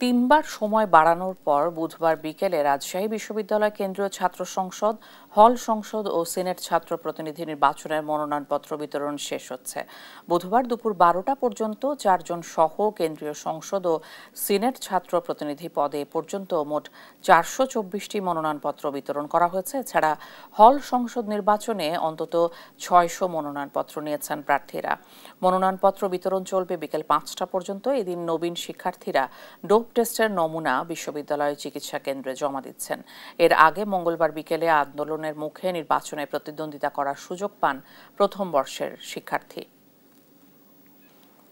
তিনবার সময় বাড়ানোর পর বুধবার বিকেলে রাজশাহী বিশ্ববিদ্যালয় কেন্দ্রীয় ছাত্র সংসদ, হল সংসদ ও সিনেট ছাত্র প্রতিনিধি নির্বাচনের মনোনয়নপত্র বিতরণ শেষ হচ্ছে। বুধবার দুপুর 12টা পর্যন্ত 4 জন সহ কেন্দ্রীয় সংসদ ও সিনেট ছাত্র প্রতিনিধি পদে পর্যন্ত মোট 424টি মনোনয়নপত্র বিতরণ করা হয়েছে। এছাড়া হল সংসদ নির্বাচনে অন্তত 600 মনোনয়নপত্র নিয়েছেন প্রার্থীরা। মনোনয়নপত্র বিতরণ চলবে বিকেল 5টা পর্যন্ত। এদিন নবীন শিক্ষার্থীরা ডোপ টেস্টের নমুনা বিশ্ববিদ্যালয় চিকিৎসা কেন্দ্রে জমা দিচ্ছেন। এর আগে মঙ্গলবার বিকেলে আন্দোলনের মুখে নির্বাচনে প্রতিদ্বন্দ্বিতা করার সুযোগ পান প্রথম বর্ষের শিক্ষার্থী।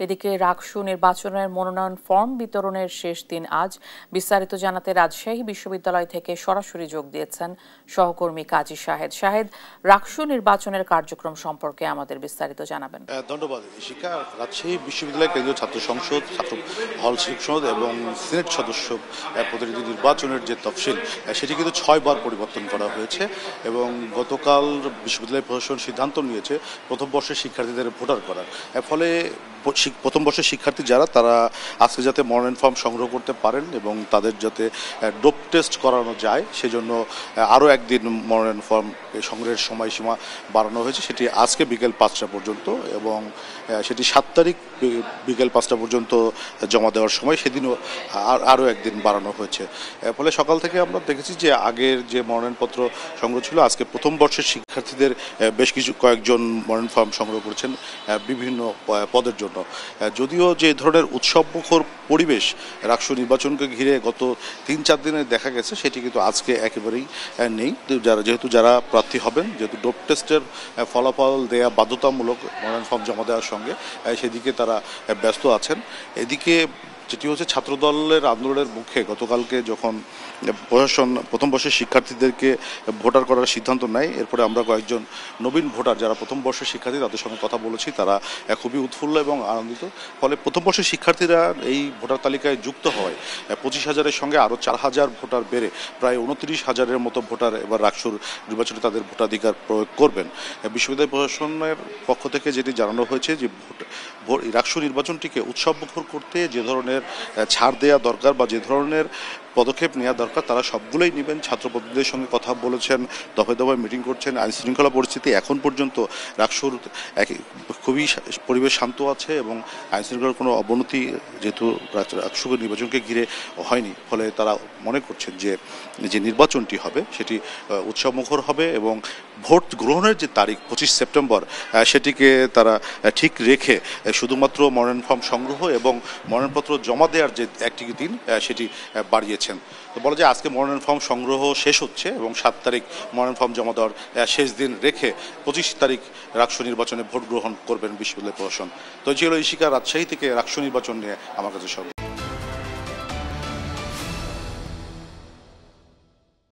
এদিকে রাকসু নির্বাচনের মনোনয়ন ফর্ম বিতরণের শেষ দিন আজ। বিস্তারিত জানাতে রাজশাহী বিশ্ববিদ্যালয় থেকে সরাসরি যোগ দিয়েছেন সহকর্মী কাজী শাহেদ। শাহেদ, রাকসু নির্বাচনের কার্যক্রম সম্পর্কে আমাদের বিস্তারিত জানাবেন। ধন্যবাদ শিক্ষা। রাজশাহী বিশ্ববিদ্যালয় কেন্দ্রীয় ছাত্র সংসদ, ছাত্র হল সংসদ এবং সিনেট সদস্য প্রতিনিধি নির্বাচনের যে তফসিল, সেটি কিন্তু 6 বার পরিবর্তন করা হয়েছে এবং গতকাল বিশ্ববিদ্যালয় প্রশাসন সিদ্ধান্ত নিয়েছে প্রথম বর্ষের শিক্ষার্থীদের ভোটার করার। ফলে প্রথম বর্ষের শিক্ষার্থী যারা, তারা আজকে যাতে মনোনয়ন ফর্ম সংগ্রহ করতে পারেন এবং তাদের যাতে ডোপ টেস্ট করানো যায়, সেজন্য আরও একদিন মনোনয়ন ফর্ম সংগ্রহের সময়সীমা বাড়ানো হয়েছে। সেটি আজকে বিকেল 5টা পর্যন্ত এবং সেটি 7 তারিখ বিকেল 5টা পর্যন্ত জমা দেওয়ার সময় সেদিনও আরও একদিন বাড়ানো হয়েছে। ফলে সকাল থেকে আমরা দেখেছি যে আগের যে মনোনয়নপত্র সংগ্রহ ছিল, আজকে প্রথম বর্ষের শিক্ষার্থীদের বেশ কয়েকজন মনোনয়ন ফর্ম সংগ্রহ করেছেন বিভিন্ন পদের জন্য। যদিও যে ধরনের উৎসবমুখর পরিবেশ রাকসু নির্বাচনকে ঘিরে গত 3-4 দিনে দেখা গেছে, সেটি কিন্তু আজকে একেবারেই নেই। যেহেতু যারা প্রার্থী হবেন, যেহেতু ডোপ টেস্টের ফলাফল দেয়া বাধ্যতামূলক মনোনয়ন ফর্ম জমা দেওয়ার সঙ্গে, সেদিকে তারা ব্যস্ত আছেন। এদিকে যেটি হচ্ছে ছাত্রদলের আন্দোলনের মুখে গতকালকে যখন প্রশাসন প্রথম বর্ষের শিক্ষার্থীদেরকে ভোটার করার সিদ্ধান্ত নেয়, এরপরে আমরা কয়েকজন নবীন ভোটার যারা প্রথম বর্ষের শিক্ষার্থী, তাদের সঙ্গে কথা বলেছি। তারা খুবই উৎফুল্ল এবং আনন্দিত। ফলে প্রথম বর্ষের শিক্ষার্থীরা এই ভোটার তালিকায় যুক্ত হওয়ায় 25,000-এর সঙ্গে আরও 4,000 ভোটার বেড়ে প্রায় 29,000-এর মতো ভোটার এবার রাকসুর নির্বাচনে তাদের ভোটাধিকার প্রয়োগ করবেন। বিশ্ববিদ্যালয় প্রশাসনের পক্ষ থেকে যেটি জানানো হয়েছে যে রাকসু নির্বাচনটিকে উৎসবমুখর করতে যে ধরনের ছাড় দেওয়া দরকার বা যে ধরনের পদক্ষেপ নেওয়া দরকার, তারা সবগুলোই নেবেন। ছাত্র প্রতিনিধিদের সঙ্গে কথা বলেছেন, দফায় দফায় মিটিং করছেন। আইন শৃঙ্খলা পরিস্থিতি এখন পর্যন্ত রাকসুর খুবই পরিবেশ শান্ত আছে এবং আইন শৃঙ্খলার কোনো অবনতি যেহেতু রাকসু নির্বাচনকে ঘিরে হয়নি, ফলে তারা মনে করছেন যে নির্বাচনটি হবে সেটি উৎসবমুখর হবে এবং ভোট গ্রহণের যে তারিখ 25 সেপ্টেম্বর, সেটিকে তারা ঠিক রেখে শুধুমাত্র মনোনয়ন ফর্ম সংগ্রহ এবং মনোনয়নপত্র জমা দেওয়ার যে একটি দিন, সেটি বাড়িয়েছেন। তো বলা যায় আজকে মনোনয়ন ফর্ম সংগ্রহ শেষ হচ্ছে এবং 7 তারিখ মনোনয়ন ফর্ম জমা দেওয়ার শেষ দিন রেখে 25 তারিখ রাকসু নির্বাচনে ভোট গ্রহণ করবেন বিশ্ববিদ্যালয় প্রশাসন। তো ছিল ইশিকা, রাজশাহী থেকে রাকসু নির্বাচন নিয়ে আমার কাছে সব।